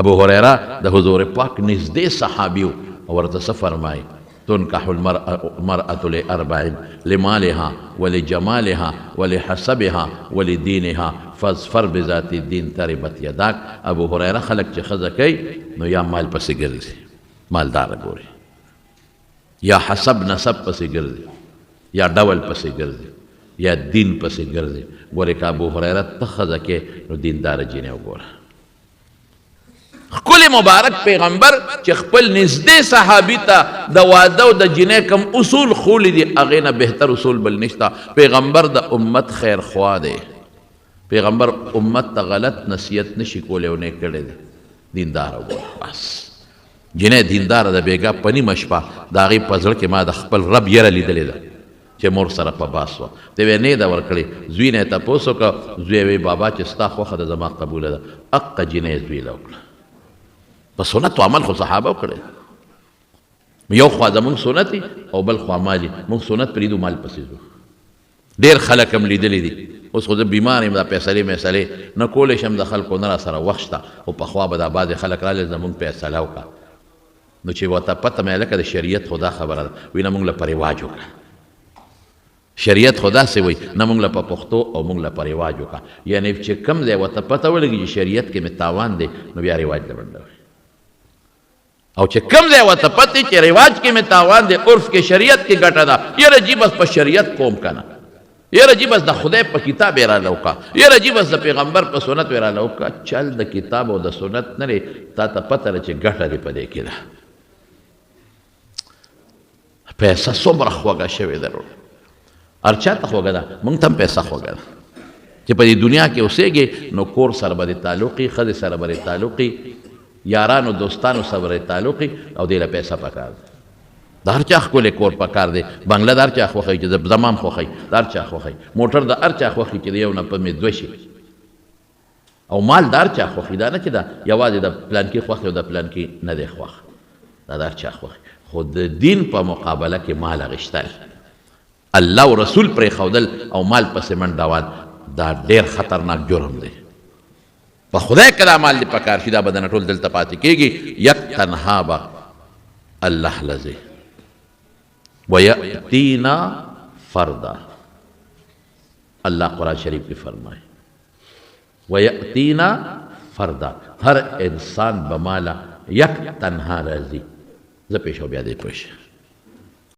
ابو هريره د حضور پاک نږدې صحابیو او ورته څه فرمایي تنكح المرأة لأربع لمالها ولجمالها ولحسبها ولدينها فاظفر بذات الدين تربت يداك. ابو هريره خلق چې ښځه کوي نو یا مال پسې ګرځي مالدار ګوري یا حسب نسب پسې ګرځي یا ډول پسې ګرځي یا دین پسې ګرځي. ګورې که ابو هريره ته ښځه کې نو دیندار جینۍ وګوره. خپل مبارک پیغمبر چې خپل نږدې صحابي ته د واده او د جینۍ کم اصول خولی دي هغې نه بهتر اصول بل نشته. پیغمبر د امت خیر خوا دی. پیغمبر امت ته غلط نصیحت نشي کولی او نه کړی دی. دیندار وګوره بس. جینۍ دینداره د بیګا په نیمه شپه د هغې په زړه کې ما د خپل رب یره لیدلې ده چې مور سره په باس وه. ته وی نه ده ورکړې. زوی نه یې تپوس وکړه. زوی وی بابا چې ستا خوښه ده زما قبوله ده. حقه جینۍ زوی له وکړه. په سنت عمل خو صحابه وکړی. یو خوا زمونږ سنت دي او بل خوا مالي. مونږ سنت پرېږدو مال پسې ځو. ډېر خلک هم لیدلی دي. اوس خو زه بیمار یم دا فیصلې میصلې نه کولی شم د خلکو نه را سره وخت شته او پخوا به دا بعضې خلک راغلل زمونږ فیصله وکړه نو چې ورته پته مې لکه د شریعت خو دا خبره ده وایي نه مونږ له په رواج وکړه. شریعت خو داسې وایي نه مونږ له په پښتو او مونږ له په رواج وکړه. یعنې چې کوم ځای ورته پته ولګي چې شریعت کې مې تاوان دی نو بیا رواج له منډه وایي. او چې کوم ځای ورته پته چې رواج کې مې تاوان دی عرف کې شریعت کې ګټه ده یاره جي بس په شریعت کوم که نه یاره جي بس د خدای په کتاب یې راله وکړه یاره جي بس د پیغمبر په سنت یې راله وکړه. چل د کتاب او د سنت نه دی تا ته پته ده چې ګټه دې په دې کې ده. پیسه څومره خوږه شوې ده هر چا ته خوږه ده موږ ته هم پیسه خوږه ده چې په دې دنیا کې اوسېږې نو کور سره به دې تعلقي ښځې سره به دې تعلقي یارانو دوستانو سره به دې تعلقي او دې له پیسه پکار ده. د هر چا ښکلی کور پکار دی. بنګله د هر چا خوښوي چې زمام خوښوي د هر چا خوښوي. موټر د هر چا خوښوي چې د یو نه په مې دوه شي. او مال د هر چا خوښي دا نه چې دا یوازې د پلانکي خوښ او د پلانکي نه دی خوښ دا د هر چا خوښي. خو د دین په مقابله کې مال اخیستل الله او رسول پرېښودل او مال پسې منډول دا ډېر خطرناک جرم دی. په خدای که دا مال دې پکار شي دا به دنه ټول دلته پاتې کېږي. یک تنها به الله لځي ویأتینا فردا. الله قرآن شریف کې فرمایي ویأتینا فردا. هر انسان به ماله یک تنها راځي. زه پیش او بیا دې پوه